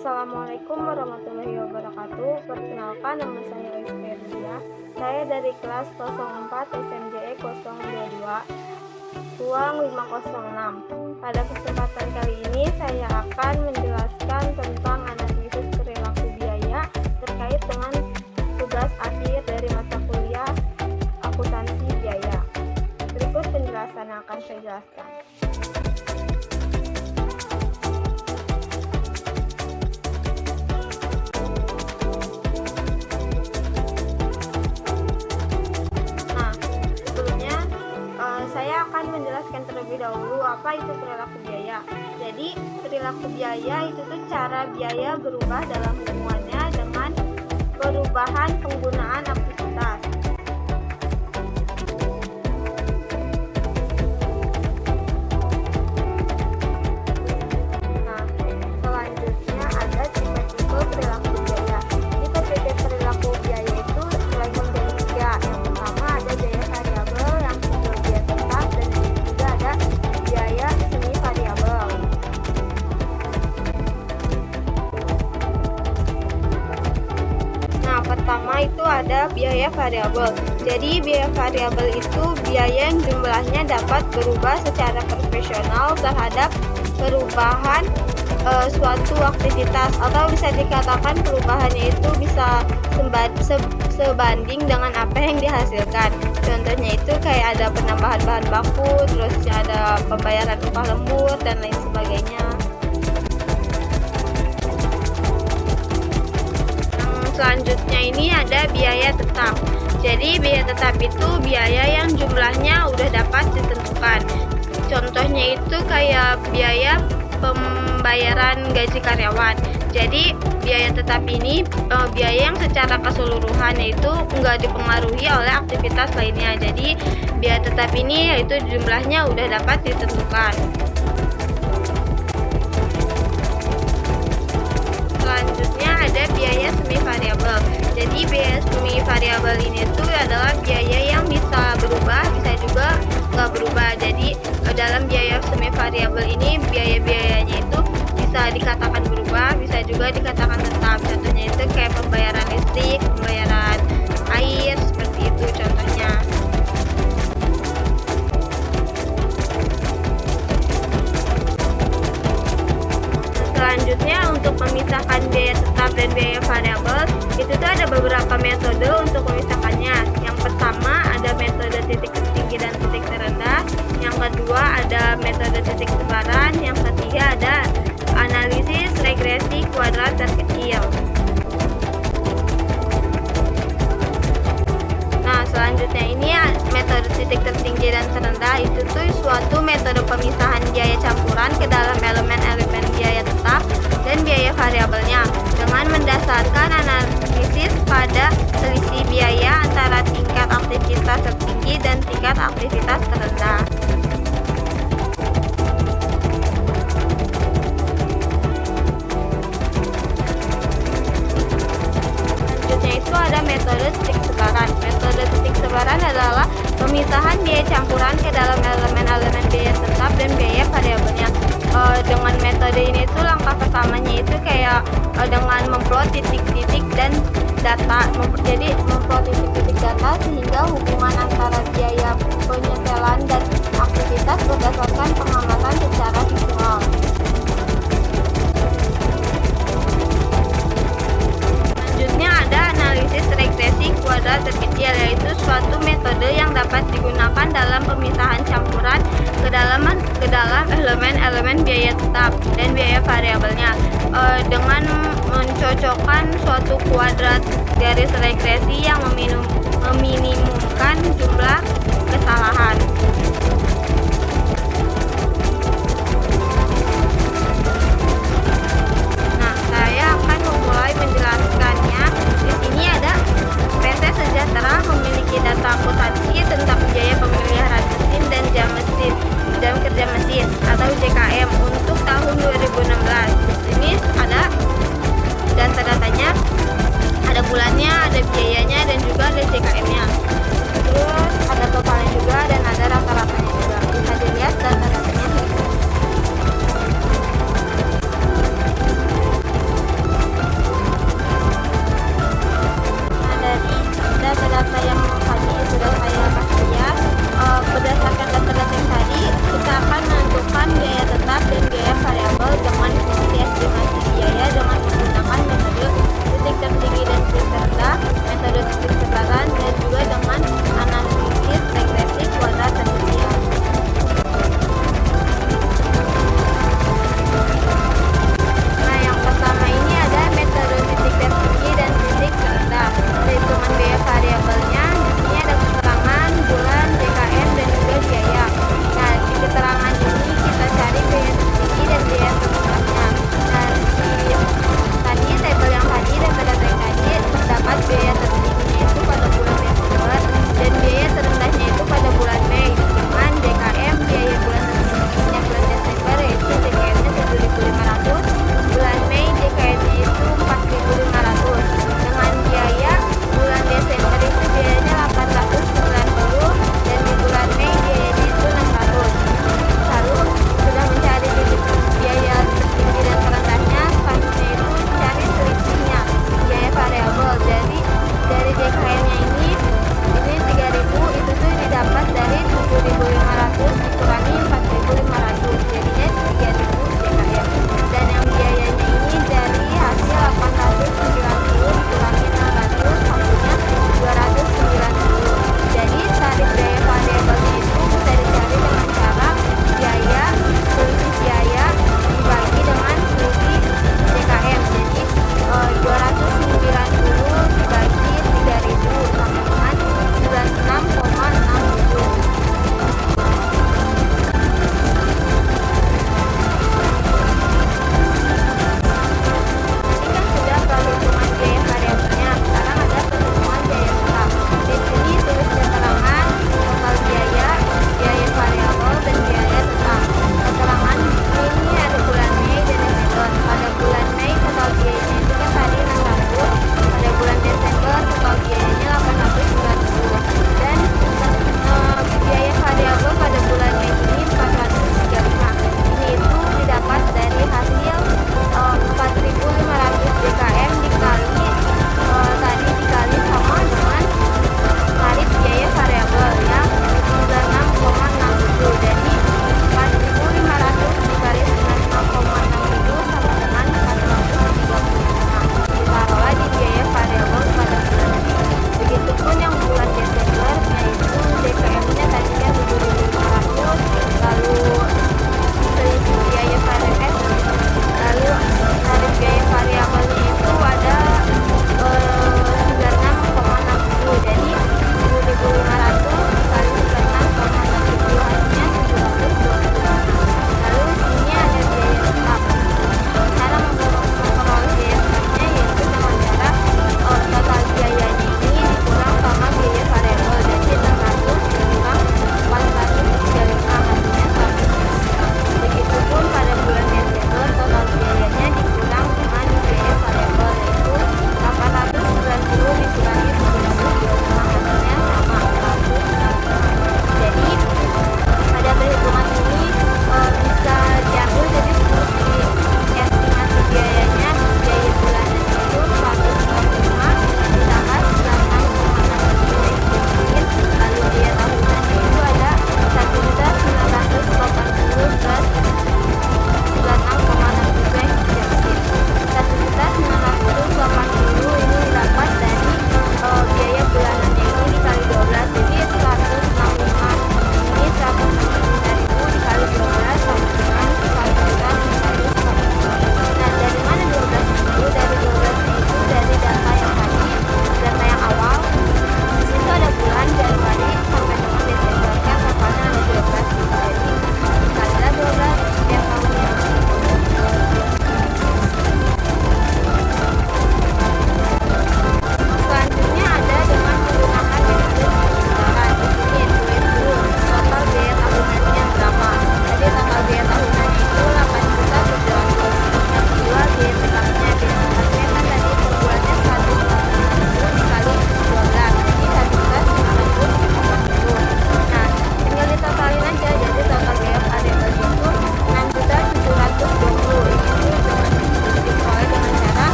Assalamualaikum warahmatullahi wabarakatuh. Perkenalkan, nama saya Rizky. Saya dari kelas 04 SMJE 022 ruang 506. Pada kesempatan kali ini saya akan menjelaskan tentang analisis perilaku biaya terkait dengan tugas akhir dari mata kuliah akuntansi biaya. Berikut penjelasan yang akan saya jelaskan. Saya akan menjelaskan terlebih dahulu apa itu perilaku biaya. Jadi, perilaku biaya itu tuh cara biaya berubah dalam hubungannya dengan perubahan penggunaan aktivitas. Nah, selanjutnya ada tipe-tipe perilaku biaya. Tipe-tipe perilaku biaya itu mulai menjadi tiga. Yang pertama ada biaya variabel, yang kedua biaya tetap, dan yang ketiga ada biaya semi variabel. Nah, pertama itu ada biaya variabel. Jadi biaya variabel itu biaya yang jumlahnya dapat berubah secara proporsional terhadap perubahan suatu aktivitas, atau bisa dikatakan perubahannya itu bisa sebanding dengan apa yang dihasilkan. Contohnya itu kayak ada penambahan bahan baku, terus ada pembayaran upah lembur dan lain sebagainya. Selanjutnya ini ada biaya tetap. Jadi biaya tetap itu biaya yang jumlahnya udah dapat ditentukan. Contohnya itu kayak biaya pembayaran gaji karyawan. Jadi biaya tetap ini biaya yang secara keseluruhan itu enggak dipengaruhi oleh aktivitas lainnya. Jadi biaya tetap ini yaitu jumlahnya udah dapat ditentukan. Selanjutnya ada biaya semi variabel. Jadi biaya semi variabel ini tuh adalah biaya yang bisa berubah, bisa juga nggak berubah. Jadi dalam biaya semi variabel ini biaya-biayanya itu bisa dikatakan berubah, bisa juga dikatakan tetap. Contohnya itu kayak pembayaran listrik, pembayaran air, seperti itu contohnya. Selanjutnya untuk memisahkan biaya tetap dan biaya variabel itu tuh ada beberapa metode untuk memisahkannya. Yang pertama ada metode titik tertinggi dan titik terendah. Yang kedua ada metode titik sebaran. Yang ketiga ada analisis regresi kuadrat terkecil. Nah, selanjutnya ini metode titik tertinggi dan terendah itu tuh suatu metode pemisahan biaya campuran ke dalam elemen-elemen biaya tetap dan biaya variabelnya dengan mendasarkan analisis pada selisih biaya antara tingkat aktivitas tertinggi dan tingkat aktivitas terendah. Selanjutnya itu ada metode titik sebaran. Metode titik sebaran adalah pemisahan biaya campuran ke dalam elemen-elemen biaya tetap dan biaya variabelnya. Dengan metode ini tuh langkah pertamanya itu kayak dengan memplot titik-titik dan data. Jadi memplot titik-titik data sehingga hubungan antara biaya penyetelan dan aktivitas berdasarkan pengamatan secara visual. Selanjutnya ada analisis regresi kuadrat terkecil, yaitu suatu metode yang dapat digunakan dalam pemisahan campuran ke dalam elemen-elemen biaya tetap dan biaya variabelnya dengan mencocokkan suatu kuadrat garis regresi yang meminimumkan jumlah kesalahan. Nah, saya akan memulai menjelaskannya. Di sini ada PT Sejahtera memiliki data akuntansi tentang biaya pemeliharaan mesin dan jam kerja mesin atau JKM untuk tahun 2016. Ini ada data-datanya, ada bulannya, ada biayanya, dan juga ada JKM-nya.